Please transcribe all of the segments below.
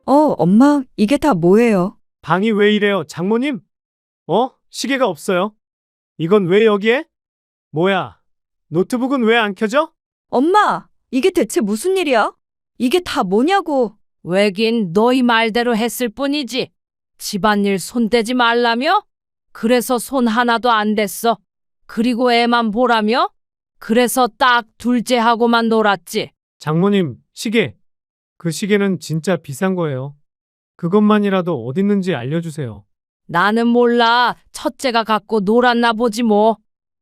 엄마, 이게 다 뭐예요? 방이 왜 이래요, 장모님? 시계가 없어요. 이건 왜 여기에? 뭐야? 노트북은 왜 안 켜져? 엄마, 이게 대체 무슨 일이야? 이게 다 뭐냐고. 왜긴 너희 말대로 했을 뿐이지. 집안일 손대지 말라며? 그래서 손 하나도 안 댔어. 그리고 애만 보라며? 그래서 딱 둘째하고만 놀았지. 장모님, 시계. 그 시계는 진짜 비싼 거예요. 그것만이라도 어딨는지 알려주세요. 나는 몰라. 첫째가 갖고 놀았나 보지 뭐.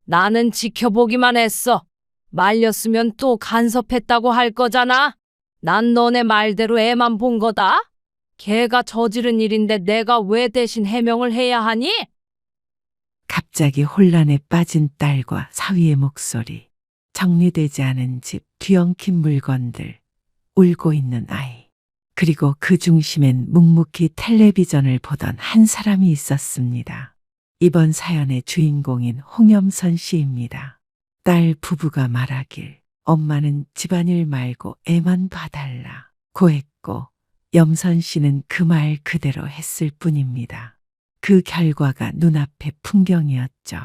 나는 지켜보기만 했어. 말렸으면 또 간섭했다고 할 거잖아. 난 너네 말대로 애만 본 거다. 걔가 저지른 일인데 내가 왜 대신 해명을 해야 하니? 갑자기 혼란에 빠진 딸과 사위의 목소리, 정리되지 않은 집, 뒤엉킨 물건들, 울고 있는 아이. 그리고 그 중심엔 묵묵히 텔레비전을 보던 한 사람이 있었습니다. 이번 사연의 주인공인 홍염선 씨입니다. 딸 부부가 말하길 엄마는 집안일 말고 애만 봐달라 고했고 염선 씨는 그 말 그대로 했을 뿐입니다. 그 결과가 눈앞의 풍경이었죠.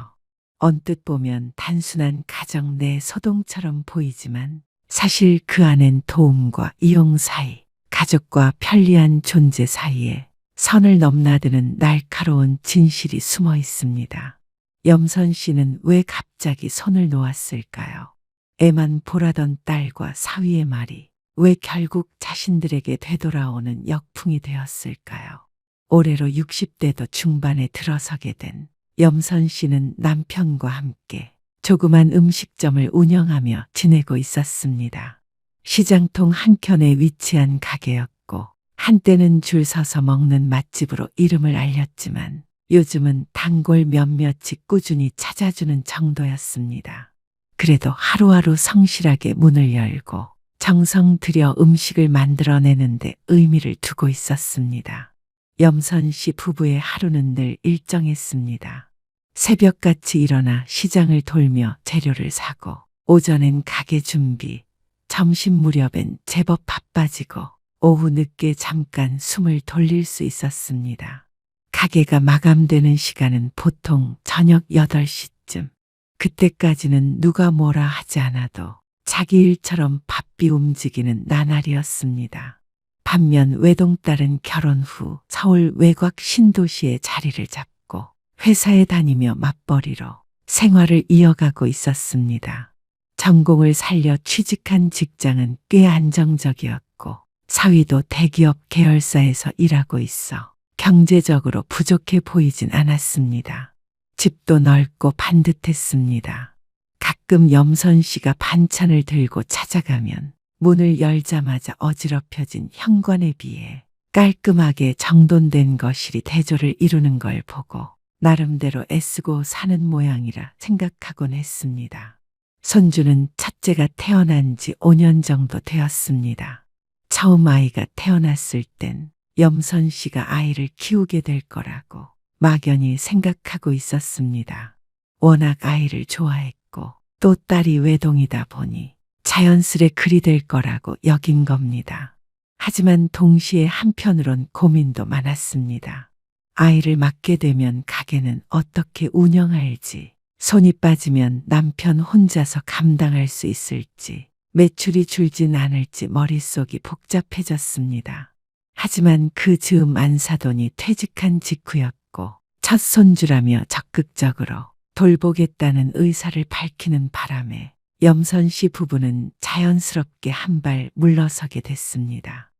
언뜻 보면 단순한 가정 내 소동처럼 보이지만 사실 그 안엔 도움과 이용 사이, 가족과 편리한 존재 사이에 선을 넘나드는 날카로운 진실이 숨어 있습니다. 염선 씨는 왜 갑자기 손을 놓았을까요? 애만 보라던 딸과 사위의 말이 왜 결국 자신들에게 되돌아오는 역풍이 되었을까요? 올해로 60대도 중반에 들어서게 된 염선 씨는 남편과 함께 조그만 음식점을 운영하며 지내고 있었습니다. 시장통 한켠에 위치한 가게였고 한때는 줄 서서 먹는 맛집으로 이름을 알렸지만 요즘은 단골 몇몇이 꾸준히 찾아주는 정도였습니다. 그래도 하루하루 성실하게 문을 열고 정성 들여 음식을 만들어내는데 의미를 두고 있었습니다. 염선 씨 부부의 하루는 늘 일정했습니다. 새벽같이 일어나 시장을 돌며 재료를 사고 오전엔 가게 준비, 점심 무렵엔 제법 바빠지고 오후 늦게 잠깐 숨을 돌릴 수 있었습니다. 가게가 마감되는 시간은 보통 저녁 8시쯤. 그때까지는 누가 뭐라 하지 않아도 자기 일처럼 바삐 움직이는 나날이었습니다. 반면 외동딸은 결혼 후 서울 외곽 신도시에 자리를 잡고 회사에 다니며 맞벌이로 생활을 이어가고 있었습니다. 전공을 살려 취직한 직장은 꽤 안정적이었고 사위도 대기업 계열사에서 일하고 있어 경제적으로 부족해 보이진 않았습니다. 집도 넓고 반듯했습니다. 가끔 염선 씨가 반찬을 들고 찾아가면 문을 열자마자 어지럽혀진 현관에 비해 깔끔하게 정돈된 거실이 대조를 이루는 걸 보고 나름대로 애쓰고 사는 모양이라 생각하곤 했습니다. 손주는 첫째가 태어난 지 5년 정도 되었습니다. 처음 아이가 태어났을 땐 염선 씨가 아이를 키우게 될 거라고 막연히 생각하고 있었습니다. 워낙 아이를 좋아했고 또 딸이 외동이다 보니 자연스레 그리 될 거라고 여긴 겁니다. 하지만 동시에 한편으론 고민도 많았습니다. 아이를 맡게 되면 가게는 어떻게 운영할지, 손이 빠지면 남편 혼자서 감당할 수 있을지, 매출이 줄진 않을지 머릿속이 복잡해졌습니다. 하지만 그 즈음 안사돈이 퇴직한 직후였고 첫 손주라며 적극적으로 돌보겠다는 의사를 밝히는 바람에 염선 씨 부부는 자연스럽게 한 발 물러서게 됐습니다.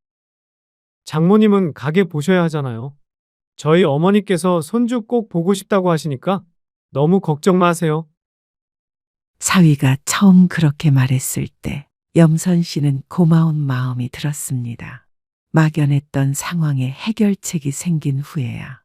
장모님은 가게 보셔야 하잖아요. 저희 어머니께서 손주 꼭 보고 싶다고 하시니까 너무 걱정 마세요. 사위가 처음 그렇게 말했을 때 염선 씨는 고마운 마음이 들었습니다. 막연했던 상황에 해결책이 생긴 후에야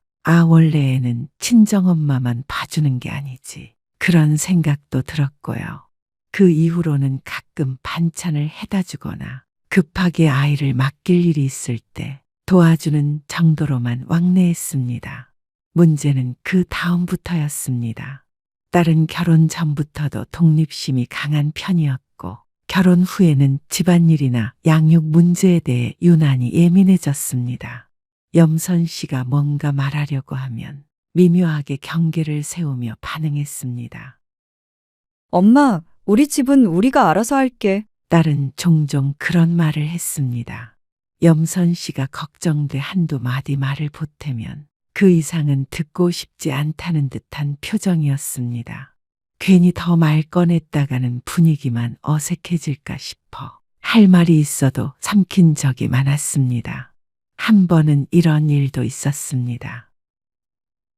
원래 애는 친정엄마만 봐주는 게 아니지 그런 생각도 들었고요. 그 이후로는 가끔 반찬을 해다 주거나 급하게 아이를 맡길 일이 있을 때 도와주는 정도로만 왕래했습니다. 문제는 그 다음부터였습니다. 딸은 결혼 전부터도 독립심이 강한 편이었고 결혼 후에는 집안일이나 양육 문제에 대해 유난히 예민해졌습니다. 염선 씨가 뭔가 말하려고 하면 미묘하게 경계를 세우며 반응했습니다. 엄마, 우리 집은 우리가 알아서 할게. 딸은 종종 그런 말을 했습니다. 염선 씨가 걱정돼 한두 마디 말을 보태면 그 이상은 듣고 싶지 않다는 듯한 표정이었습니다. 괜히 더 말 꺼냈다가는 분위기만 어색해질까 싶어 할 말이 있어도 삼킨 적이 많았습니다. 한 번은 이런 일도 있었습니다.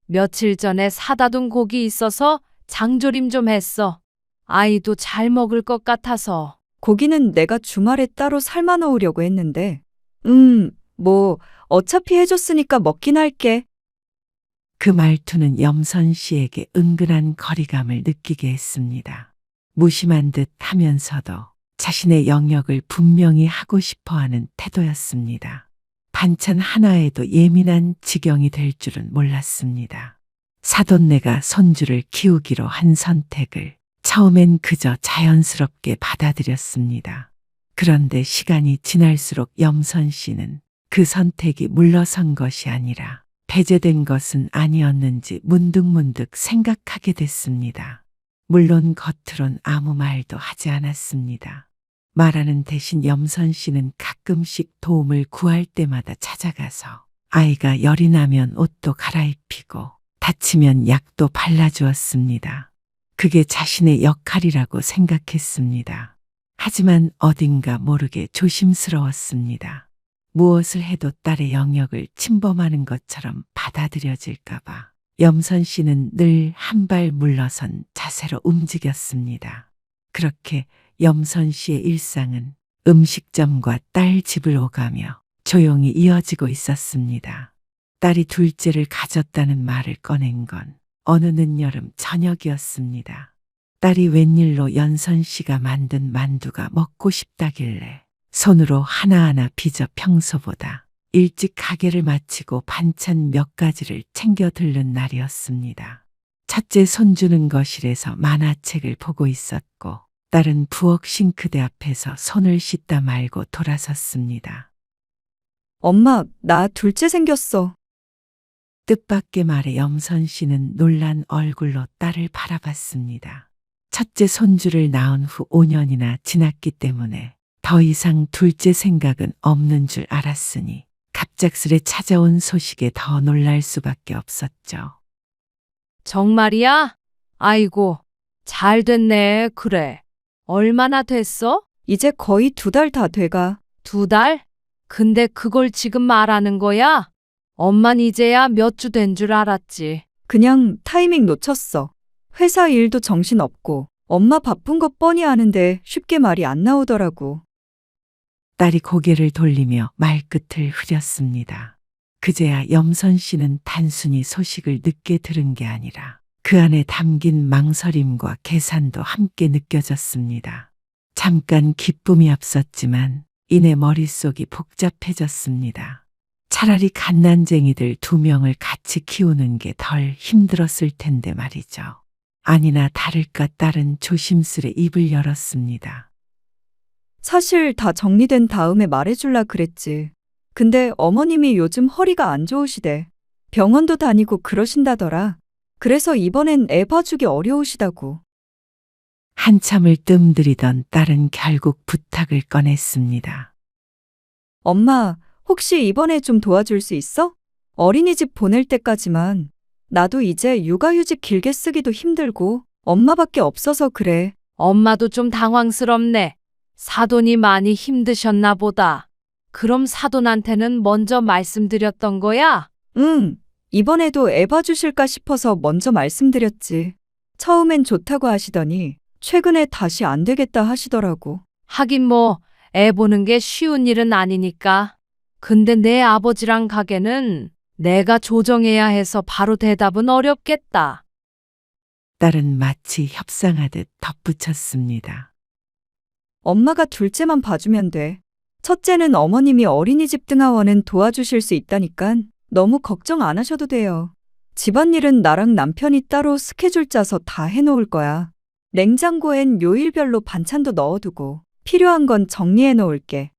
며칠 전에 사다 둔 고기 있어서 장조림 좀 했어. 아이도 잘 먹을 것 같아서. 고기는 내가 주말에 따로 삶아 놓으려고 했는데. 뭐, 어차피 해줬으니까 먹긴 할게. 그 말투는 염선 씨에게 은근한 거리감을 느끼게 했습니다. 무심한 듯 하면서도 자신의 영역을 분명히 하고 싶어 하는 태도였습니다. 반찬 하나에도 예민한 지경이 될 줄은 몰랐습니다. 사돈네가 손주를 키우기로 한 선택을 처음엔 그저 자연스럽게 받아들였습니다. 그런데 시간이 지날수록 염선 씨는 그 선택이 물러선 것이 아니라 배제된 것은 아니었는지 문득문득 생각하게 됐습니다. 물론 겉으론 아무 말도 하지 않았습니다. 말하는 대신 염선 씨는 가끔씩 도움을 구할 때마다 찾아가서 아이가 열이 나면 옷도 갈아입히고 다치면 약도 발라주었습니다. 그게 자신의 역할이라고 생각했습니다. 하지만 어딘가 모르게 조심스러웠습니다. 무엇을 해도 딸의 영역을 침범하는 것처럼 받아들여질까봐 염선 씨는 늘 한 발 물러선 자세로 움직였습니다. 그렇게 염선 씨의 일상은 음식점과 딸 집을 오가며 조용히 이어지고 있었습니다. 딸이 둘째를 가졌다는 말을 꺼낸 건 어느 늦여름 저녁이었습니다. 딸이 웬일로 연선 씨가 만든 만두가 먹고 싶다길래 손으로 하나하나 빚어 평소보다 일찍 가게를 마치고 반찬 몇 가지를 챙겨 들른 날이었습니다. 첫째 손주는 거실에서 만화책을 보고 있었고 딸은 부엌 싱크대 앞에서 손을 씻다 말고 돌아섰습니다. 엄마, 나 둘째 생겼어. 뜻밖의 말에 염선 씨는 놀란 얼굴로 딸을 바라봤습니다. 첫째 손주를 낳은 후 5년이나 지났기 때문에 더 이상 둘째 생각은 없는 줄 알았으니 갑작스레 찾아온 소식에 더 놀랄 수밖에 없었죠. 정말이야? 아이고, 잘 됐네. 그래. 얼마나 됐어? 이제 거의 2달 다 돼가. 2달? 근데 그걸 지금 말하는 거야? 엄만 이제야 몇 주 된 줄 알았지. 그냥 타이밍 놓쳤어. 회사 일도 정신없고 엄마 바쁜 거 뻔히 아는데 쉽게 말이 안 나오더라고. 딸이 고개를 돌리며 말끝을 흐렸습니다. 그제야 염선 씨는 단순히 소식을 늦게 들은 게 아니라 그 안에 담긴 망설임과 계산도 함께 느껴졌습니다. 잠깐 기쁨이 앞섰지만 이내 머릿속이 복잡해졌습니다. 차라리 갓난쟁이들 2명을 같이 키우는 게 덜 힘들었을 텐데 말이죠. 아니나 다를까 딸은 조심스레 입을 열었습니다. 사실 다 정리된 다음에 말해줄라 그랬지. 근데 어머님이 요즘 허리가 안 좋으시대. 병원도 다니고 그러신다더라. 그래서 이번엔 애 봐주기 어려우시다고. 한참을 뜸들이던 딸은 결국 부탁을 꺼냈습니다. 엄마, 혹시 이번에 좀 도와줄 수 있어? 어린이집 보낼 때까지만. 나도 이제 육아휴직 길게 쓰기도 힘들고 엄마밖에 없어서 그래. 엄마도 좀 당황스럽네. 사돈이 많이 힘드셨나 보다. 그럼 사돈한테는 먼저 말씀드렸던 거야? 응, 이번에도 애 봐주실까 싶어서 먼저 말씀드렸지. 처음엔 좋다고 하시더니 최근에 다시 안 되겠다 하시더라고. 하긴 뭐 애 보는 게 쉬운 일은 아니니까. 근데 내 아버지랑 가게는 내가 조정해야 해서 바로 대답은 어렵겠다. 딸은 마치 협상하듯 덧붙였습니다. 엄마가 둘째만 봐주면 돼. 첫째는 어머님이 어린이집 등하원은 도와주실 수 있다니깐 너무 걱정 안 하셔도 돼요. 집안일은 나랑 남편이 따로 스케줄 짜서 다 해놓을 거야. 냉장고엔 요일별로 반찬도 넣어두고 필요한 건 정리해 놓을게.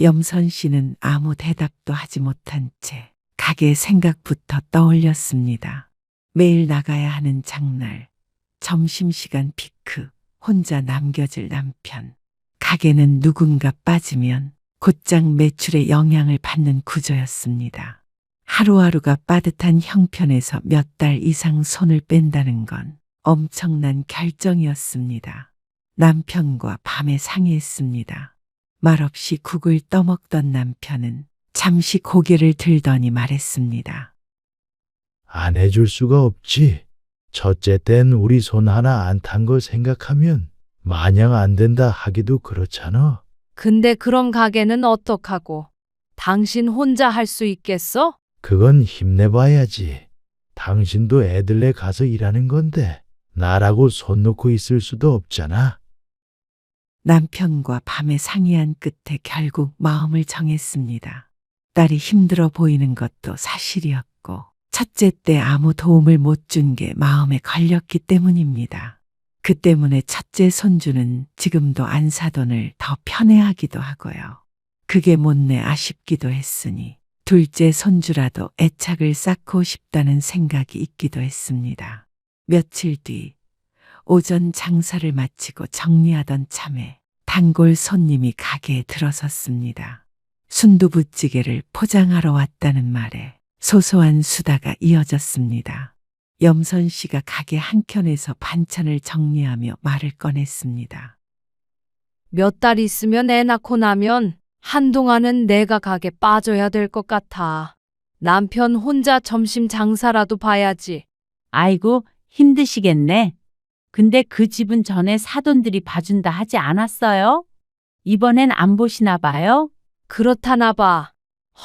염선 씨는 아무 대답도 하지 못한 채 가게 생각부터 떠올렸습니다. 매일 나가야 하는 장날, 점심시간 피크, 혼자 남겨질 남편. 가게는 누군가 빠지면 곧장 매출에 영향을 받는 구조였습니다. 하루하루가 빠듯한 형편에서 몇 달 이상 손을 뺀다는 건 엄청난 결정이었습니다. 남편과 밤에 상의했습니다. 말없이 국을 떠먹던 남편은 잠시 고개를 들더니 말했습니다. 안 해줄 수가 없지. 첫째 땐 우리 손 하나 안 탄 거 생각하면 마냥 안 된다 하기도 그렇잖아. 근데 그럼 가게는 어떡하고? 당신 혼자 할 수 있겠어? 그건 힘내봐야지. 당신도 애들네 가서 일하는 건데 나라고 손 놓고 있을 수도 없잖아. 남편과 밤에 상의한 끝에 결국 마음을 정했습니다. 딸이 힘들어 보이는 것도 사실이었고, 첫째 때 아무 도움을 못 준 게 마음에 걸렸기 때문입니다. 그 때문에 첫째 손주는 지금도 안사돈을 더 편애하기도 하고요. 그게 못내 아쉽기도 했으니 둘째 손주라도 애착을 쌓고 싶다는 생각이 있기도 했습니다. 며칠 뒤 오전 장사를 마치고 정리하던 참에 단골 손님이 가게에 들어섰습니다. 순두부찌개를 포장하러 왔다는 말에 소소한 수다가 이어졌습니다. 염선 씨가 가게 한켠에서 반찬을 정리하며 말을 꺼냈습니다. 몇 달 있으면 애 낳고 나면 한동안은 내가 가게 빠져야 될 것 같아. 남편 혼자 점심 장사라도 봐야지. 아이고, 힘드시겠네. 근데 그 집은 전에 사돈들이 봐준다 하지 않았어요? 이번엔 안 보시나 봐요? 그렇다나 봐.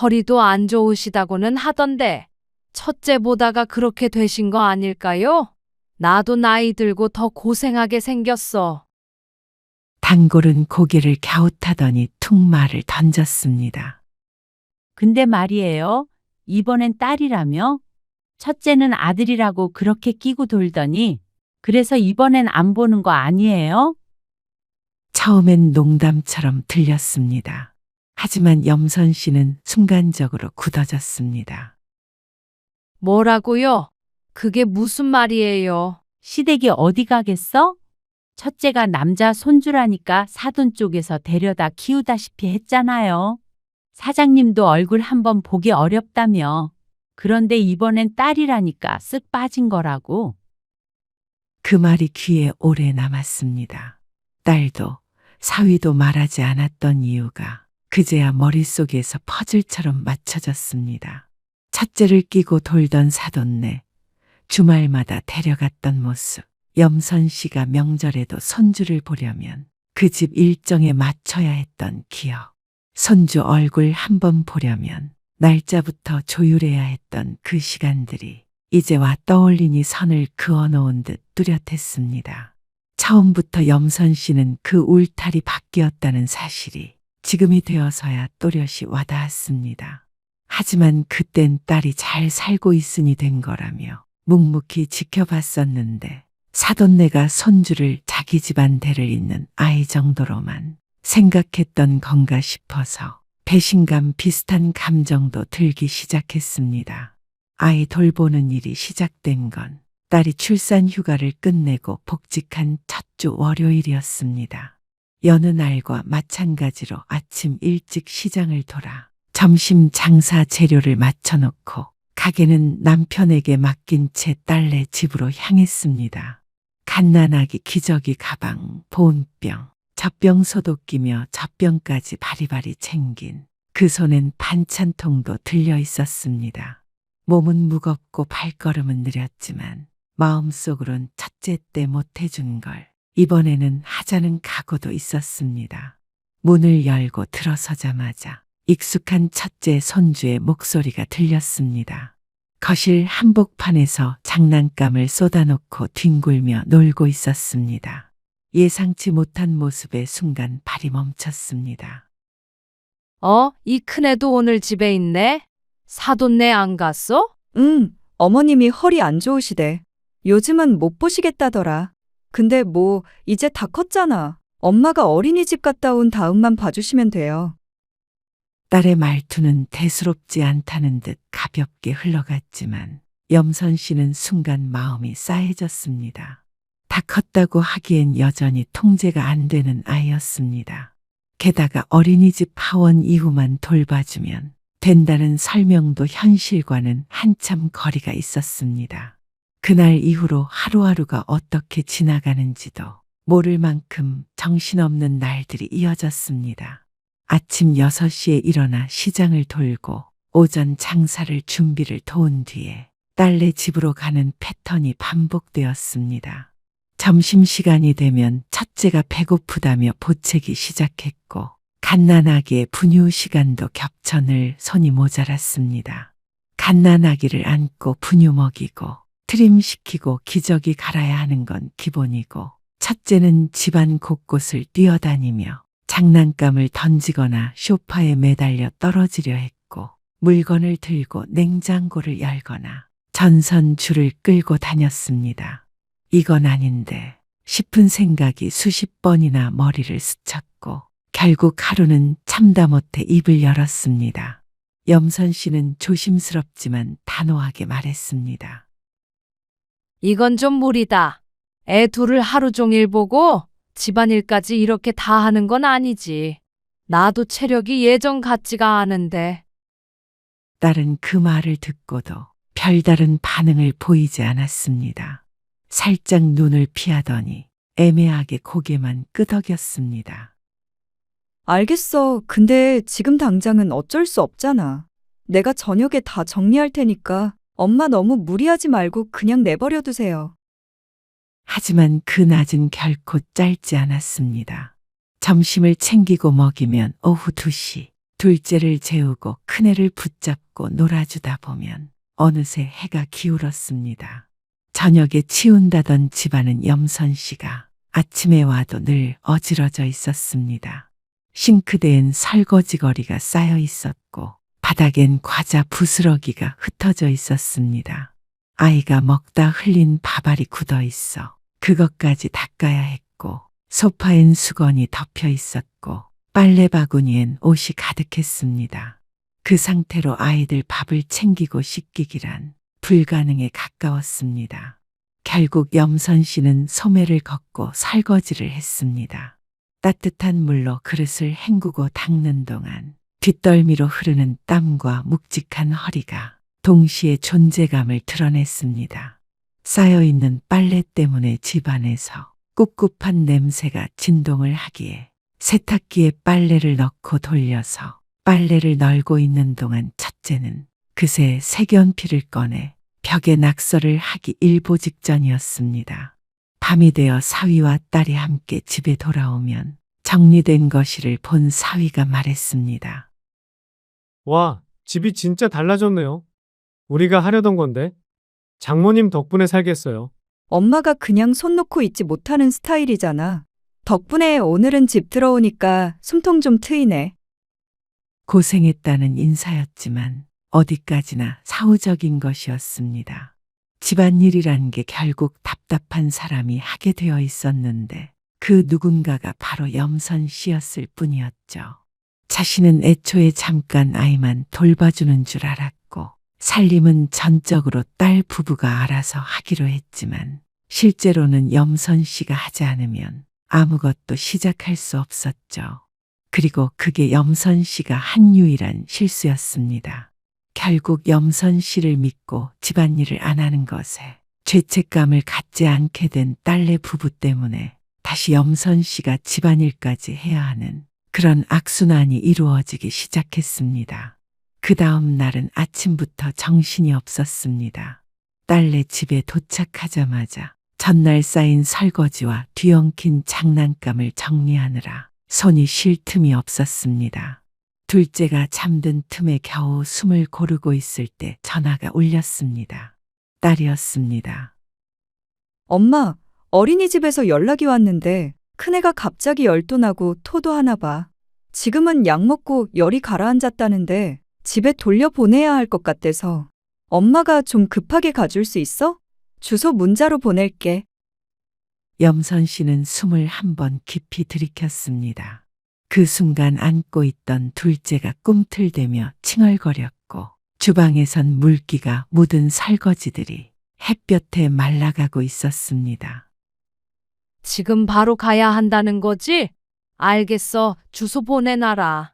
허리도 안 좋으시다고는 하던데 첫째 보다가 그렇게 되신 거 아닐까요? 나도 나이 들고 더 고생하게 생겼어. 단골은 고개를 갸웃하더니 툭 말을 던졌습니다. 근데 말이에요. 이번엔 딸이라며? 첫째는 아들이라고 그렇게 끼고 돌더니 그래서 이번엔 안 보는 거 아니에요? 처음엔 농담처럼 들렸습니다. 하지만 염선 씨는 순간적으로 굳어졌습니다. 뭐라고요? 그게 무슨 말이에요? 시댁이 어디 가겠어? 첫째가 남자 손주라니까 사돈 쪽에서 데려다 키우다시피 했잖아요. 사장님도 얼굴 한번 보기 어렵다며. 그런데 이번엔 딸이라니까 쓱 빠진 거라고. 그 말이 귀에 오래 남았습니다. 딸도 사위도 말하지 않았던 이유가 그제야 머릿속에서 퍼즐처럼 맞춰졌습니다. 첫째를 끼고 돌던 사돈네, 주말마다 데려갔던 모습, 염선 씨가 명절에도 손주를 보려면 그 집 일정에 맞춰야 했던 기억, 손주 얼굴 한번 보려면 날짜부터 조율해야 했던 그 시간들이 이제와 떠올리니 선을 그어놓은 듯 뚜렷했습니다. 처음부터 염선 씨는 그 울타리 밖이었다는 사실이 지금이 되어서야 또렷이 와닿았습니다. 하지만 그땐 딸이 잘 살고 있으니 된 거라며 묵묵히 지켜봤었는데 사돈네가 손주를 자기 집안 대를 잇는 아이 정도로만 생각했던 건가 싶어서 배신감 비슷한 감정도 들기 시작했습니다. 아이 돌보는 일이 시작된 건 딸이 출산 휴가를 끝내고 복직한 첫 주 월요일이었습니다. 여느 날과 마찬가지로 아침 일찍 시장을 돌아 점심 장사 재료를 맞춰놓고 가게는 남편에게 맡긴 채 딸네 집으로 향했습니다. 갓난아기 기저귀 가방, 보온병, 젖병 소독기며 젖병까지 바리바리 챙긴 그 손엔 반찬통도 들려 있었습니다. 몸은 무겁고 발걸음은 느렸지만 마음속으론 첫째 때 못해준 걸 이번에는 하자는 각오도 있었습니다. 문을 열고 들어서자마자 익숙한 첫째 손주의 목소리가 들렸습니다. 거실 한복판에서 장난감을 쏟아놓고 뒹굴며 놀고 있었습니다. 예상치 못한 모습에 순간 발이 멈췄습니다. 이 큰애도 오늘 집에 있네? 사돈네 안 갔어? 응, 어머님이 허리 안 좋으시대. 요즘은 못 보시겠다더라. 근데 뭐, 이제 다 컸잖아. 엄마가 어린이집 갔다 온 다음만 봐주시면 돼요. 딸의 말투는 대수롭지 않다는 듯 가볍게 흘러갔지만 염선 씨는 순간 마음이 싸해졌습니다. 다 컸다고 하기엔 여전히 통제가 안 되는 아이였습니다. 게다가 어린이집 하원 이후만 돌봐주면 된다는 설명도 현실과는 한참 거리가 있었습니다. 그날 이후로 하루하루가 어떻게 지나가는지도 모를 만큼 정신없는 날들이 이어졌습니다. 아침 6시에 일어나 시장을 돌고 오전 장사를 준비를 도운 뒤에 딸네 집으로 가는 패턴이 반복되었습니다. 점심시간이 되면 첫째가 배고프다며 보채기 시작했고 갓난아기의 분유 시간도 겹쳐 늘 손이 모자랐습니다. 갓난아기를 안고 분유 먹이고 트림시키고 기저귀 갈아야 하는 건 기본이고 첫째는 집안 곳곳을 뛰어다니며 장난감을 던지거나 소파에 매달려 떨어지려 했고 물건을 들고 냉장고를 열거나 전선줄을 끌고 다녔습니다. 이건 아닌데 싶은 생각이 수십 번이나 머리를 스쳤고 결국 하루는 참다 못해 입을 열었습니다. 염선 씨는 조심스럽지만 단호하게 말했습니다. 이건 좀 무리다. 애 둘을 하루 종일 보고 집안일까지 이렇게 다 하는 건 아니지. 나도 체력이 예전 같지가 않은데. 딸은 그 말을 듣고도 별다른 반응을 보이지 않았습니다. 살짝 눈을 피하더니 애매하게 고개만 끄덕였습니다. 알겠어. 근데 지금 당장은 어쩔 수 없잖아. 내가 저녁에 다 정리할 테니까 엄마 너무 무리하지 말고 그냥 내버려 두세요. 하지만 그 낮은 결코 짧지 않았습니다. 점심을 챙기고 먹이면 오후 2시, 둘째를 재우고 큰애를 붙잡고 놀아주다 보면 어느새 해가 기울었습니다. 저녁에 치운다던 집안은 염선 씨가 아침에 와도 늘 어지러져 있었습니다. 싱크대엔 설거지거리가 쌓여 있었고 바닥엔 과자 부스러기가 흩어져 있었습니다. 아이가 먹다 흘린 밥알이 굳어 있어 그것까지 닦아야 했고 소파엔 수건이 덮여 있었고 빨래 바구니엔 옷이 가득했습니다. 그 상태로 아이들 밥을 챙기고 씻기기란 불가능에 가까웠습니다. 결국 염선 씨는 소매를 걷고 설거지를 했습니다. 따뜻한 물로 그릇을 헹구고 닦는 동안 뒷덜미로 흐르는 땀과 묵직한 허리가 동시에 존재감을 드러냈습니다. 쌓여있는 빨래 때문에 집안에서 꿉꿉한 냄새가 진동을 하기에 세탁기에 빨래를 넣고 돌려서 빨래를 널고 있는 동안 첫째는 그새 색연필을 꺼내 벽에 낙서를 하기 일보 직전이었습니다. 밤이 되어 사위와 딸이 함께 집에 돌아오면 정리된 거실을 본 사위가 말했습니다. 와, 집이 진짜 달라졌네요. 우리가 하려던 건데. 장모님 덕분에 살겠어요. 엄마가 그냥 손 놓고 있지 못하는 스타일이잖아. 덕분에 오늘은 집 들어오니까 숨통 좀 트이네. 고생했다는 인사였지만 어디까지나 사후적인 것이었습니다. 집안일이란 게 결국 답답한 사람이 하게 되어 있었는데 그 누군가가 바로 염선 씨였을 뿐이었죠. 자신은 애초에 잠깐 아이만 돌봐주는 줄 알았고 살림은 전적으로 딸 부부가 알아서 하기로 했지만 실제로는 염선 씨가 하지 않으면 아무것도 시작할 수 없었죠. 그리고 그게 염선 씨가 한 유일한 실수였습니다. 결국 염선 씨를 믿고 집안일을 안 하는 것에 죄책감을 갖지 않게 된 딸네 부부 때문에 다시 염선 씨가 집안일까지 해야 하는 그런 악순환이 이루어지기 시작했습니다. 그 다음 날은 아침부터 정신이 없었습니다. 딸네 집에 도착하자마자 전날 쌓인 설거지와 뒤엉킨 장난감을 정리하느라 손이 쉴 틈이 없었습니다. 둘째가 잠든 틈에 겨우 숨을 고르고 있을 때 전화가 울렸습니다. 딸이었습니다. 엄마, 어린이집에서 연락이 왔는데 큰애가 갑자기 열도 나고 토도 하나 봐. 지금은 약 먹고 열이 가라앉았다는데 집에 돌려보내야 할 것 같대서 엄마가 좀 급하게 가줄 수 있어? 주소 문자로 보낼게. 염선 씨는 숨을 한 번 깊이 들이켰습니다. 그 순간 안고 있던 둘째가 꿈틀대며 칭얼거렸고 주방에선 물기가 묻은 설거지들이 햇볕에 말라가고 있었습니다. 지금 바로 가야 한다는 거지? 알겠어. 주소 보내놔라.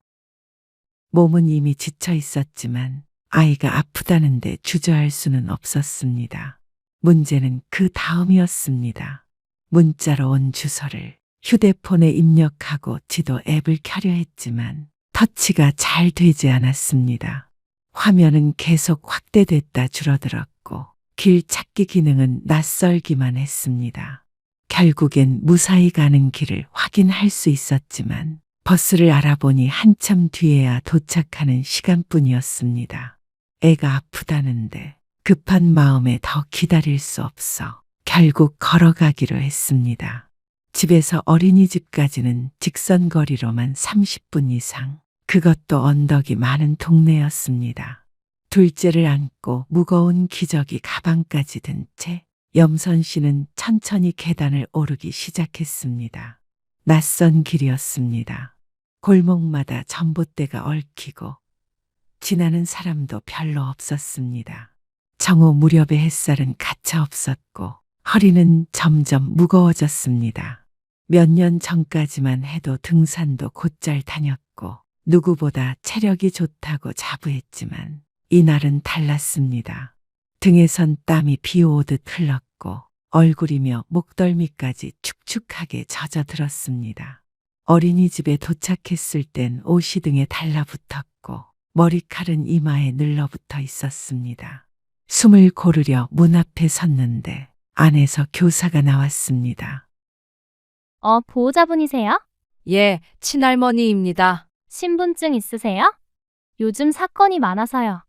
몸은 이미 지쳐 있었지만 아이가 아프다는데 주저할 수는 없었습니다. 문제는 그 다음이었습니다. 문자로 온 주소를 휴대폰에 입력하고 지도 앱을 켜려 했지만 터치가 잘 되지 않았습니다. 화면은 계속 확대됐다 줄어들었고 길 찾기 기능은 낯설기만 했습니다. 결국엔 무사히 가는 길을 확인할 수 있었지만 버스를 알아보니 한참 뒤에야 도착하는 시간뿐이었습니다. 애가 아프다는데 급한 마음에 더 기다릴 수 없어 결국 걸어가기로 했습니다. 집에서 어린이집까지는 직선 거리로만 30분 이상, 그것도 언덕이 많은 동네였습니다. 둘째를 안고 무거운 기저귀 가방까지 든 채 염선 씨는 천천히 계단을 오르기 시작했습니다. 낯선 길이었습니다. 골목마다 전봇대가 얽히고 지나는 사람도 별로 없었습니다. 정오 무렵의 햇살은 가차 없었고 허리는 점점 무거워졌습니다. 몇 년 전까지만 해도 등산도 곧잘 다녔고 누구보다 체력이 좋다고 자부했지만 이날은 달랐습니다. 등에선 땀이 비 오듯 흘렀고 얼굴이며 목덜미까지 축축하게 젖어들었습니다. 어린이집에 도착했을 땐 옷이 등에 달라붙었고 머리칼은 이마에 늘러붙어 있었습니다. 숨을 고르려 문 앞에 섰는데 안에서 교사가 나왔습니다. 보호자분이세요? 예, 친할머니입니다. 신분증 있으세요? 요즘 사건이 많아서요.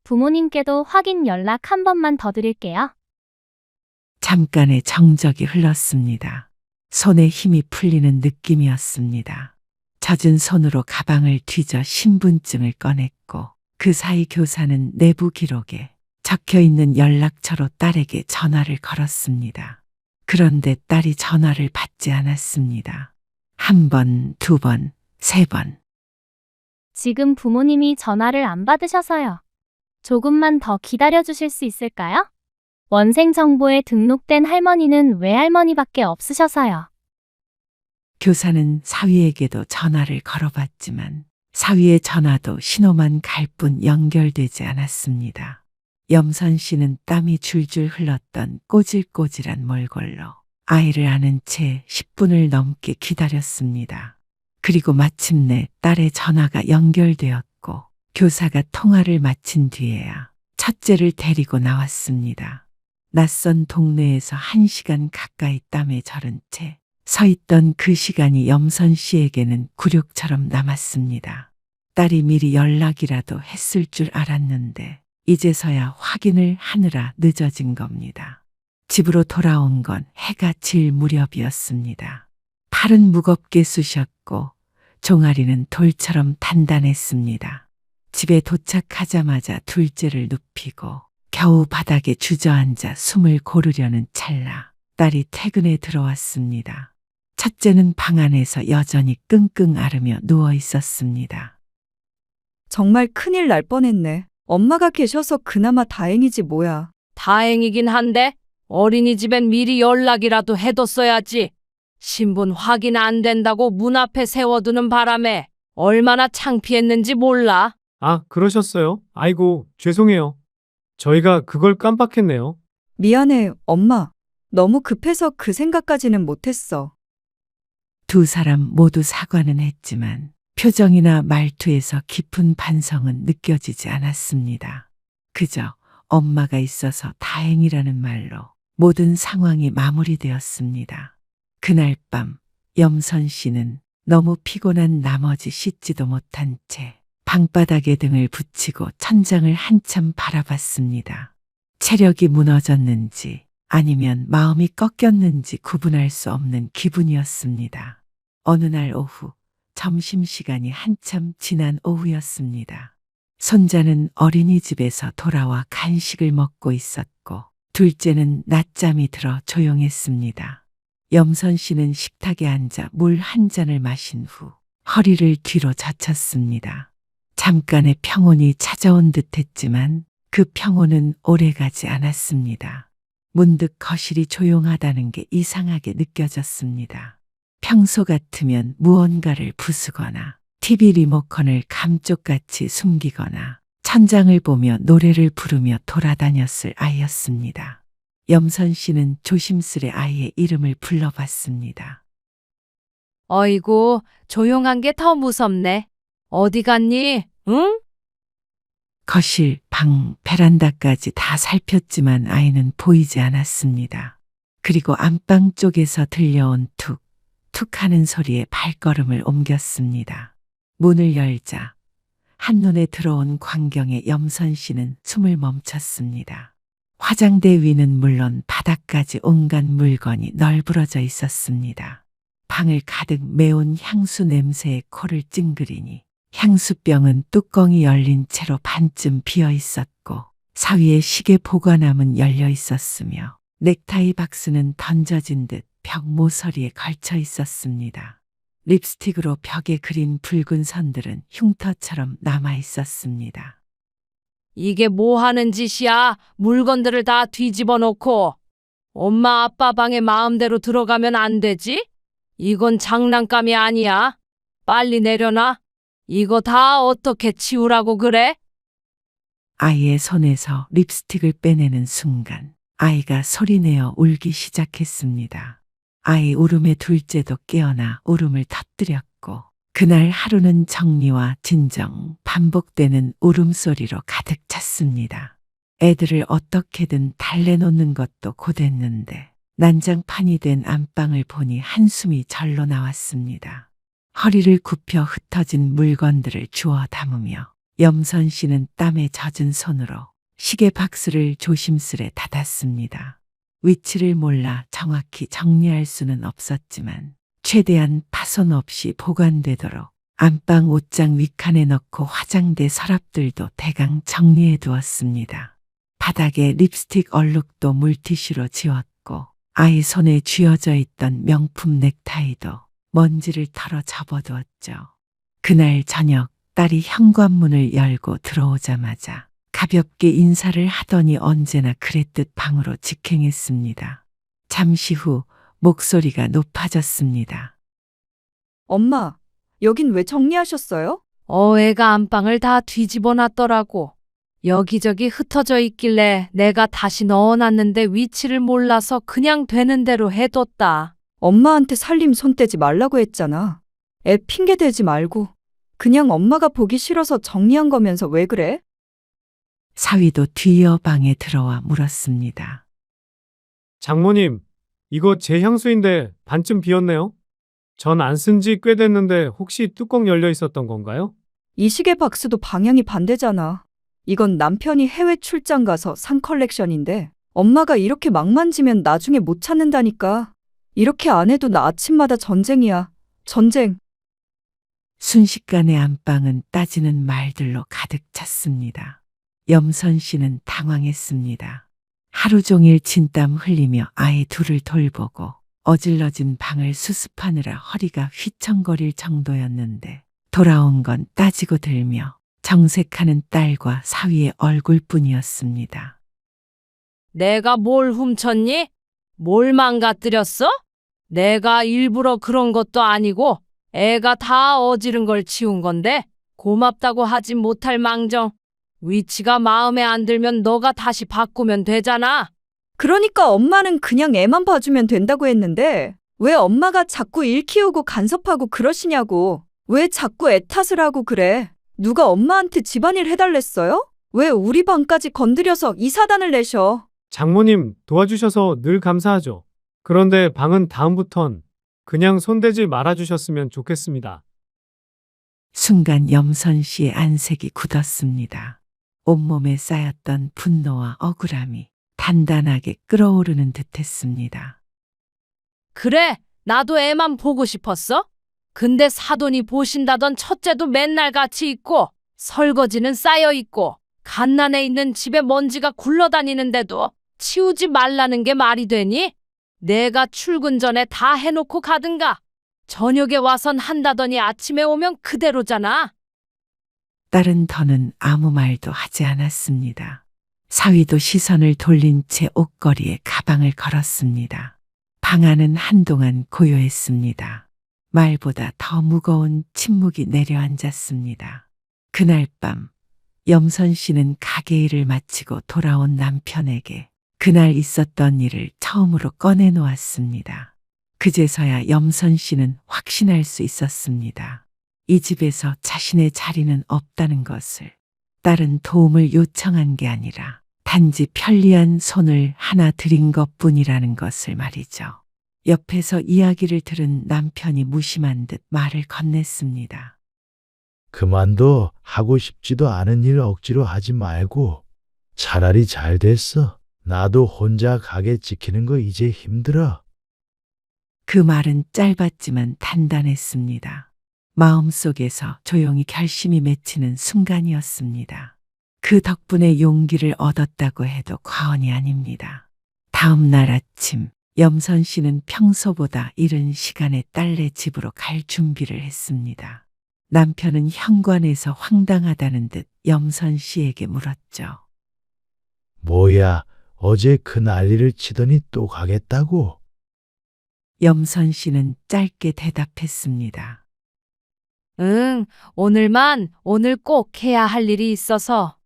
부모님께도 확인 연락 한 번만 더 드릴게요. 잠깐의 정적이 흘렀습니다. 손에 힘이 풀리는 느낌이었습니다. 젖은 손으로 가방을 뒤져 신분증을 꺼냈고 그 사이 교사는 내부 기록에 적혀있는 연락처로 딸에게 전화를 걸었습니다. 그런데 딸이 전화를 받지 않았습니다. 한 번, 두 번, 세 번. 지금 부모님이 전화를 안 받으셔서요. 조금만 더 기다려 주실 수 있을까요? 원생 정보에 등록된 할머니는 외할머니밖에 없으셔서요. 교사는 사위에게도 전화를 걸어봤지만 사위의 전화도 신호만 갈 뿐 연결되지 않았습니다. 염선 씨는 땀이 줄줄 흘렀던 꼬질꼬질한 몰골로 아이를 안은 채 10분을 넘게 기다렸습니다. 그리고 마침내 딸의 전화가 연결되었고 교사가 통화를 마친 뒤에야 첫째를 데리고 나왔습니다. 낯선 동네에서 1시간 가까이 땀에 절은 채 서 있던 그 시간이 염선 씨에게는 굴욕처럼 남았습니다. 딸이 미리 연락이라도 했을 줄 알았는데 이제서야 확인을 하느라 늦어진 겁니다. 집으로 돌아온 건 해가 질 무렵이었습니다. 팔은 무겁게 쑤셨고 종아리는 돌처럼 단단했습니다. 집에 도착하자마자 둘째를 눕히고 겨우 바닥에 주저앉아 숨을 고르려는 찰나 딸이 퇴근에 들어왔습니다. 첫째는 방 안에서 여전히 끙끙 앓으며 누워 있었습니다. 정말 큰일 날 뻔했네. 엄마가 계셔서 그나마 다행이지 뭐야. 다행이긴 한데 어린이집엔 미리 연락이라도 해뒀어야지. 신분 확인 안 된다고 문 앞에 세워두는 바람에 얼마나 창피했는지 몰라. 아, 그러셨어요? 아이고, 죄송해요. 저희가 그걸 깜빡했네요. 미안해, 엄마. 너무 급해서 그 생각까지는 못했어. 두 사람 모두 사과는 했지만 표정이나 말투에서 깊은 반성은 느껴지지 않았습니다. 그저 엄마가 있어서 다행이라는 말로 모든 상황이 마무리되었습니다. 그날 밤 염선 씨는 너무 피곤한 나머지 씻지도 못한 채 방바닥에 등을 붙이고 천장을 한참 바라봤습니다. 체력이 무너졌는지 아니면 마음이 꺾였는지 구분할 수 없는 기분이었습니다. 어느 날 오후 점심시간이 한참 지난 오후였습니다. 손자는 어린이집에서 돌아와 간식을 먹고 있었고 둘째는 낮잠이 들어 조용했습니다. 염선 씨는 식탁에 앉아 물 한 잔을 마신 후 허리를 뒤로 젖혔습니다. 잠깐의 평온이 찾아온 듯 했지만 그 평온은 오래가지 않았습니다. 문득 거실이 조용하다는 게 이상하게 느껴졌습니다. 평소 같으면 무언가를 부수거나 TV 리모컨을 감쪽같이 숨기거나 천장을 보며 노래를 부르며 돌아다녔을 아이였습니다. 염선 씨는 조심스레 아이의 이름을 불러봤습니다. 어이구, 조용한 게 더 무섭네. 어디 갔니? 응? 거실, 방, 베란다까지 다 살폈지만 아이는 보이지 않았습니다. 그리고 안방 쪽에서 들려온 툭, 툭 하는 소리에 발걸음을 옮겼습니다. 문을 열자 한눈에 들어온 광경에 염선 씨는 숨을 멈췄습니다. 화장대 위는 물론 바닥까지 온갖 물건이 널브러져 있었습니다. 방을 가득 메운 향수 냄새에 코를 찡그리니 향수병은 뚜껑이 열린 채로 반쯤 비어 있었고 사위의 시계 보관함은 열려 있었으며 넥타이 박스는 던져진 듯 벽 모서리에 걸쳐 있었습니다. 립스틱으로 벽에 그린 붉은 선들은 흉터처럼 남아 있었습니다. 이게 뭐 하는 짓이야? 물건들을 다 뒤집어 놓고. 엄마 아빠 방에 마음대로 들어가면 안 되지? 이건 장난감이 아니야. 빨리 내려놔. 이거 다 어떻게 치우라고 그래? 아이의 손에서 립스틱을 빼내는 순간 아이가 소리내어 울기 시작했습니다. 아이 울음에 둘째도 깨어나 울음을 터뜨렸고 그날 하루는 정리와 진정, 반복되는 울음소리로 가득 찼습니다. 애들을 어떻게든 달래놓는 것도 고됐는데 난장판이 된 안방을 보니 한숨이 절로 나왔습니다. 허리를 굽혀 흩어진 물건들을 주워 담으며 염선 씨는 땀에 젖은 손으로 시계 박스를 조심스레 닫았습니다. 위치를 몰라 정확히 정리할 수는 없었지만 최대한 파손 없이 보관되도록 안방 옷장 윗칸에 넣고 화장대 서랍들도 대강 정리해 두었습니다. 바닥에 립스틱 얼룩도 물티슈로 지웠고 아이 손에 쥐어져 있던 명품 넥타이도 먼지를 털어 접어두었죠. 그날 저녁 딸이 현관문을 열고 들어오자마자 가볍게 인사를 하더니 언제나 그랬듯 방으로 직행했습니다. 잠시 후 목소리가 높아졌습니다. 엄마, 여긴 왜 정리하셨어요? 애가 안방을 다 뒤집어 놨더라고. 여기저기 흩어져 있길래 내가 다시 넣어놨는데 위치를 몰라서 그냥 되는 대로 해뒀다. 엄마한테 살림 손 떼지 말라고 했잖아. 애 핑계 대지 말고. 그냥 엄마가 보기 싫어서 정리한 거면서 왜 그래? 사위도 뒤이어 방에 들어와 물었습니다. 장모님, 이거 제 향수인데 반쯤 비었네요. 전 안 쓴 지 꽤 됐는데 혹시 뚜껑 열려 있었던 건가요? 이 시계 박스도 방향이 반대잖아. 이건 남편이 해외 출장 가서 산 컬렉션인데 엄마가 이렇게 막 만지면 나중에 못 찾는다니까. 이렇게 안 해도 나 아침마다 전쟁이야. 전쟁. 순식간에 안방은 따지는 말들로 가득 찼습니다. 염선 씨는 당황했습니다. 하루 종일 진땀 흘리며 아이 둘을 돌보고 어질러진 방을 수습하느라 허리가 휘청거릴 정도였는데 돌아온 건 따지고 들며 정색하는 딸과 사위의 얼굴뿐이었습니다. 내가 뭘 훔쳤니? 뭘 망가뜨렸어? 내가 일부러 그런 것도 아니고 애가 다 어지른 걸 치운 건데 고맙다고 하진 못할 망정. 위치가 마음에 안 들면 너가 다시 바꾸면 되잖아. 그러니까 엄마는 그냥 애만 봐주면 된다고 했는데 왜 엄마가 자꾸 일 키우고 간섭하고 그러시냐고. 왜 자꾸 애 탓을 하고 그래. 누가 엄마한테 집안일 해달랬어요? 왜 우리 방까지 건드려서 이 사단을 내셔. 장모님 도와주셔서 늘 감사하죠. 그런데 방은 다음부턴 그냥 손대지 말아주셨으면 좋겠습니다. 순간 염선 씨의 안색이 굳었습니다. 온몸에 쌓였던 분노와 억울함이 단단하게 끓어오르는 듯했습니다. 그래, 나도 애만 보고 싶었어. 근데 사돈이 보신다던 첫째도 맨날 같이 있고 설거지는 쌓여 있고 갓난에 있는 집에 먼지가 굴러다니는데도 치우지 말라는 게 말이 되니? 내가 출근 전에 다 해놓고 가든가. 저녁에 와선 한다더니 아침에 오면 그대로잖아. 딸은 더는 아무 말도 하지 않았습니다. 사위도 시선을 돌린 채 옷걸이에 가방을 걸었습니다. 방 안은 한동안 고요했습니다. 말보다 더 무거운 침묵이 내려앉았습니다. 그날 밤 염선 씨는 가게 일을 마치고 돌아온 남편에게 그날 있었던 일을 처음으로 꺼내 놓았습니다. 그제서야 염선 씨는 확신할 수 있었습니다. 이 집에서 자신의 자리는 없다는 것을. 딸은 도움을 요청한 게 아니라 단지 편리한 손을 하나 드린 것뿐이라는 것을 말이죠. 옆에서 이야기를 들은 남편이 무심한 듯 말을 건넸습니다. 그만둬. 하고 싶지도 않은 일 억지로 하지 말고. 차라리 잘 됐어. 나도 혼자 가게 지키는 거 이제 힘들어. 그 말은 짧았지만 단단했습니다. 마음속에서 조용히 결심이 맺히는 순간이었습니다. 그 덕분에 용기를 얻었다고 해도 과언이 아닙니다. 다음 날 아침 염선 씨는 평소보다 이른 시간에 딸네 집으로 갈 준비를 했습니다. 남편은 현관에서 황당하다는 듯 염선 씨에게 물었죠. 뭐야, 어제 그 난리를 치더니 또 가겠다고? 염선 씨는 짧게 대답했습니다. 응, 오늘 꼭 해야 할 일이 있어서.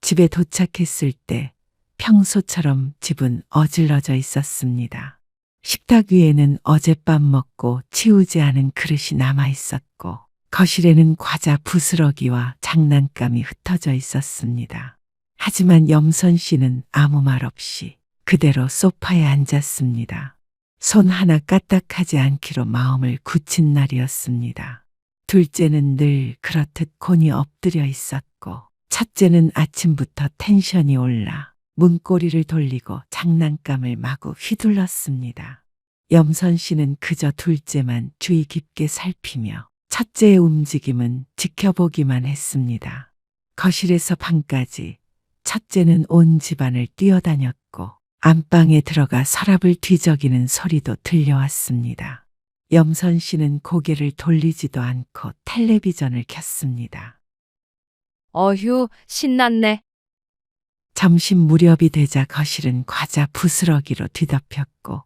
집에 도착했을 때 평소처럼 집은 어질러져 있었습니다. 식탁 위에는 어젯밤 먹고 치우지 않은 그릇이 남아 있었고, 거실에는 과자 부스러기와 장난감이 흩어져 있었습니다. 하지만 염선 씨는 아무 말 없이 그대로 소파에 앉았습니다. 손 하나 까딱하지 않기로 마음을 굳힌 날이었습니다. 둘째는 늘 그렇듯 곤히 엎드려 있었고, 첫째는 아침부터 텐션이 올라 문고리를 돌리고 장난감을 마구 휘둘렀습니다. 염선 씨는 그저 둘째만 주의 깊게 살피며 첫째의 움직임은 지켜보기만 했습니다. 거실에서 방까지 첫째는 온 집안을 뛰어다녔고 안방에 들어가 서랍을 뒤적이는 소리도 들려왔습니다. 염선 씨는 고개를 돌리지도 않고 텔레비전을 켰습니다. 어휴, 신났네. 점심 무렵이 되자 거실은 과자 부스러기로 뒤덮였고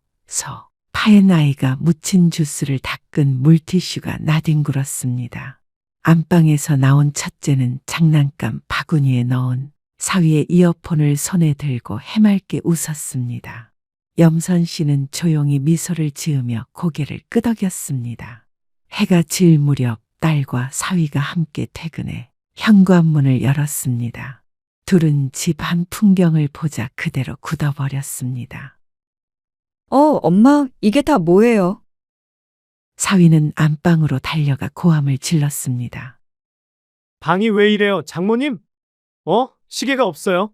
파엔 아이가 묻힌 주스를 닦은 물티슈가 나뒹굴었습니다. 안방에서 나온 첫째는 장난감 바구니에 넣은 사위의 이어폰을 손에 들고 해맑게 웃었습니다. 염선 씨는 조용히 미소를 지으며 고개를 끄덕였습니다. 해가 질 무렵 딸과 사위가 함께 퇴근해 현관문을 열었습니다. 둘은 집 안 풍경을 보자 그대로 굳어버렸습니다. 엄마, 이게 다 뭐예요? 사위는 안방으로 달려가 고함을 질렀습니다. 방이 왜 이래요, 장모님? 시계가 없어요?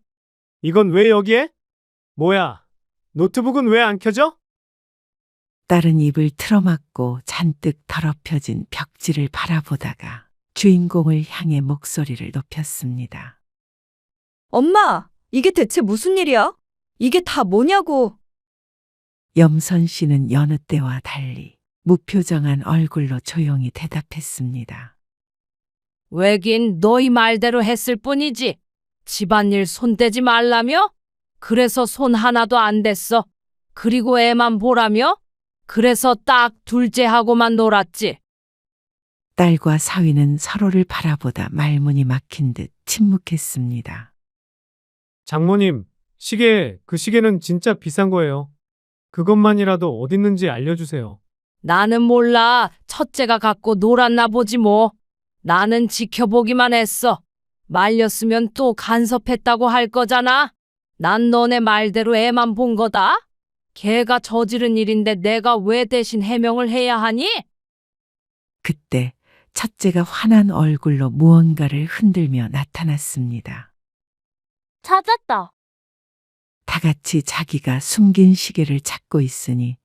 이건 왜 여기에? 뭐야, 노트북은 왜 안 켜져? 딸은 입을 틀어막고 잔뜩 더럽혀진 벽지를 바라보다가 주인공을 향해 목소리를 높였습니다. 엄마, 이게 대체 무슨 일이야? 이게 다 뭐냐고. 염선 씨는 여느 때와 달리 무표정한 얼굴로 조용히 대답했습니다. 왜긴 너희 말대로 했을 뿐이지. 집안일 손대지 말라며? 그래서 손 하나도 안 댔어. 그리고 애만 보라며? 그래서 딱 둘째하고만 놀았지. 딸과 사위는 서로를 바라보다 말문이 막힌 듯 침묵했습니다. 장모님, 그 시계는 진짜 비싼 거예요. 그것만이라도 어딨는지 알려주세요. 나는 몰라. 첫째가 갖고 놀았나 보지 뭐. 나는 지켜보기만 했어. 말렸으면 또 간섭했다고 할 거잖아. 난 너네 말대로 애만 본 거다. 걔가 저지른 일인데 내가 왜 대신 해명을 해야 하니? 그때 첫째가 환한 얼굴로 무언가를 흔들며 나타났습니다. 찾았다. 다 같이 자기가 숨긴 시계를 찾고 있으니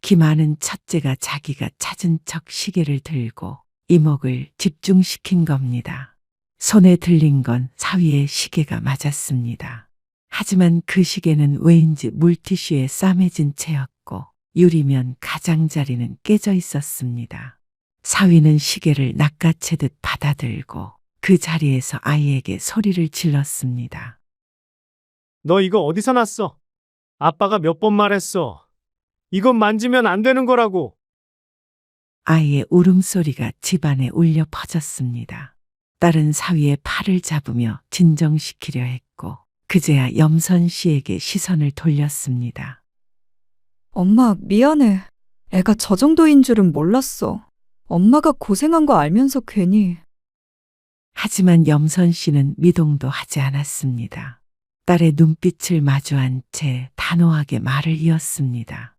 기많은 첫째가 자기가 찾은 척 시계를 들고 이목을 집중시킨 겁니다. 손에 들린 건 사위의 시계가 맞았습니다. 하지만 그 시계는 왜인지 물티슈에 싸매진 채였고 유리면 가장자리는 깨져 있었습니다. 사위는 시계를 낚아채듯 받아들고 그 자리에서 아이에게 소리를 질렀습니다. 너 이거 어디서 났어? 아빠가 몇 번 말했어. 이건 만지면 안 되는 거라고. 아이의 울음소리가 집안에 울려 퍼졌습니다. 딸은 사위의 팔을 잡으며 진정시키려 했고 그제야 염선 씨에게 시선을 돌렸습니다. 엄마, 미안해. 애가 저 정도인 줄은 몰랐어. 엄마가 고생한 거 알면서 괜히. 하지만 염선 씨는 미동도 하지 않았습니다. 딸의 눈빛을 마주한 채 단호하게 말을 이었습니다.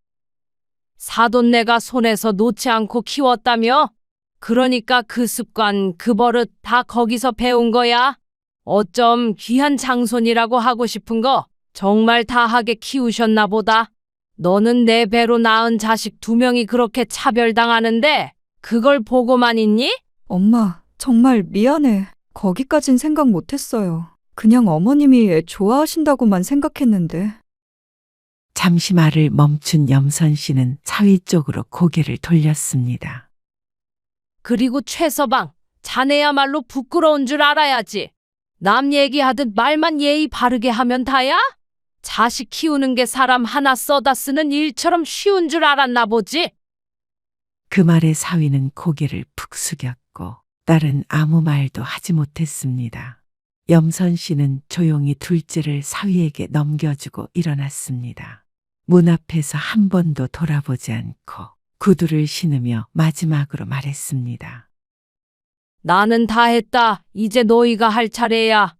사돈 내가 손에서 놓지 않고 키웠다며? 그러니까 그 습관, 그 버릇 다 거기서 배운 거야? 어쩜 귀한 장손이라고 하고 싶은 거 정말 다하게 키우셨나 보다. 너는 내 배로 낳은 자식 2명이 그렇게 차별당하는데 그걸 보고만 있니? 엄마, 정말 미안해. 거기까진 생각 못했어요. 그냥 어머님이 애 좋아하신다고만 생각했는데. 잠시 말을 멈춘 염선 씨는 사위 쪽으로 고개를 돌렸습니다. 그리고 최서방, 자네야말로 부끄러운 줄 알아야지. 남 얘기하듯 말만 예의 바르게 하면 다야? 자식 키우는 게 사람 하나 써다 쓰는 일처럼 쉬운 줄 알았나 보지? 그 말에 사위는 고개를 푹 숙였고 딸은 아무 말도 하지 못했습니다. 염선 씨는 조용히 둘째를 사위에게 넘겨주고 일어났습니다. 문 앞에서 한 번도 돌아보지 않고 구두를 신으며 마지막으로 말했습니다. 나는 다 했다. 이제 너희가 할 차례야.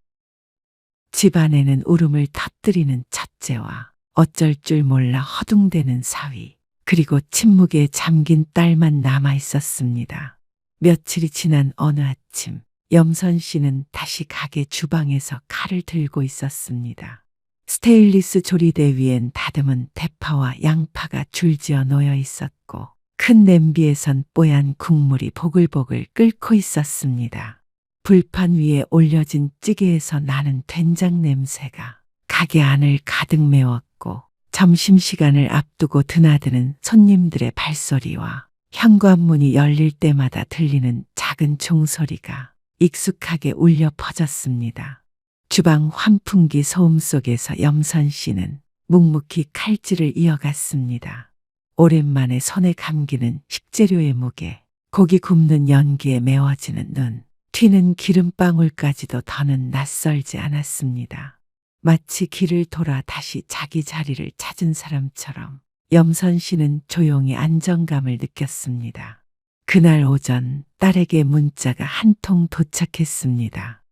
집안에는 울음을 터뜨리는 첫째와 어쩔 줄 몰라 허둥대는 사위, 그리고 침묵에 잠긴 딸만 남아 있었습니다. 며칠이 지난 어느 아침, 염선 씨는 다시 가게 주방에서 칼을 들고 있었습니다. 스테인리스 조리대 위엔 다듬은 대파와 양파가 줄지어 놓여 있었고 큰 냄비에선 뽀얀 국물이 보글보글 끓고 있었습니다. 불판 위에 올려진 찌개에서 나는 된장 냄새가 가게 안을 가득 메웠고 점심시간을 앞두고 드나드는 손님들의 발소리와 현관문이 열릴 때마다 들리는 작은 종소리가 익숙하게 울려 퍼졌습니다. 주방 환풍기 소음 속에서 염선 씨는 묵묵히 칼질을 이어갔습니다. 오랜만에 손에 감기는 식재료의 무게, 고기 굽는 연기에 메워지는 눈, 튀는 기름방울까지도 더는 낯설지 않았습니다. 마치 길을 돌아 다시 자기 자리를 찾은 사람처럼 염선 씨는 조용히 안정감을 느꼈습니다. 그날 오전 딸에게 문자가 한 통 도착했습니다.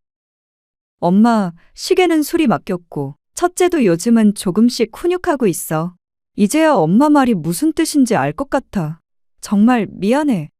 엄마, 시계는 수리 맡겼고, 첫째도 요즘은 조금씩 훈육하고 있어. 이제야 엄마 말이 무슨 뜻인지 알 것 같아. 정말 미안해.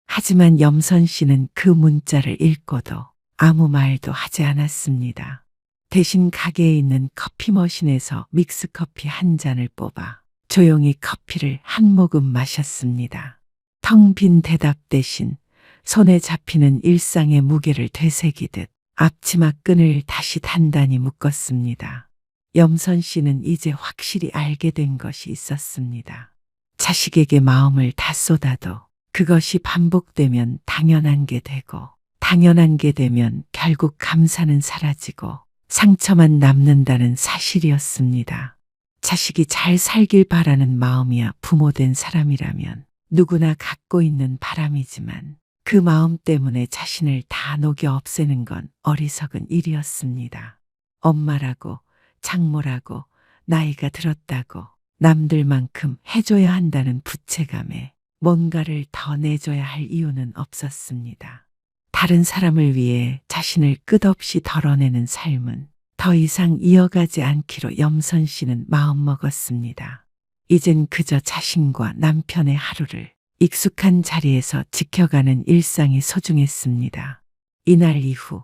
하지만 염선 씨는 그 문자를 읽고도 아무 말도 하지 않았습니다. 대신 가게에 있는 커피 머신에서 믹스커피 한 잔을 뽑아 조용히 커피를 한 모금 마셨습니다. 텅 빈 대답 대신 손에 잡히는 일상의 무게를 되새기듯 앞치마 끈을 다시 단단히 묶었습니다. 염선 씨는 이제 확실히 알게 된 것이 있었습니다. 자식에게 마음을 다 쏟아도 그것이 반복되면 당연한 게 되고, 당연한 게 되면 결국 감사는 사라지고 상처만 남는다는 사실이었습니다. 자식이 잘 살길 바라는 마음이야 부모된 사람이라면 누구나 갖고 있는 바람이지만 그 마음 때문에 자신을 다 녹여 없애는 건 어리석은 일이었습니다. 엄마라고, 장모라고, 나이가 들었다고 남들만큼 해줘야 한다는 부채감에 뭔가를 더 내줘야 할 이유는 없었습니다. 다른 사람을 위해 자신을 끝없이 덜어내는 삶은 더 이상 이어가지 않기로 염선 씨는 마음먹었습니다. 이젠 그저 자신과 남편의 하루를 익숙한 자리에서 지켜가는 일상이 소중했습니다. 이날 이후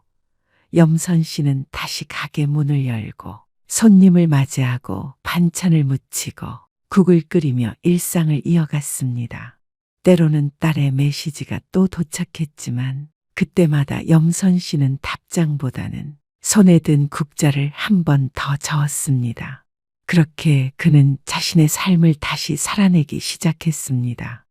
염선 씨는 다시 가게 문을 열고 손님을 맞이하고 반찬을 무치고 국을 끓이며 일상을 이어갔습니다. 때로는 딸의 메시지가 또 도착했지만 그때마다 염선 씨는 답장보다는 손에 든 국자를 한 번 더 저었습니다. 그렇게 그는 자신의 삶을 다시 살아내기 시작했습니다.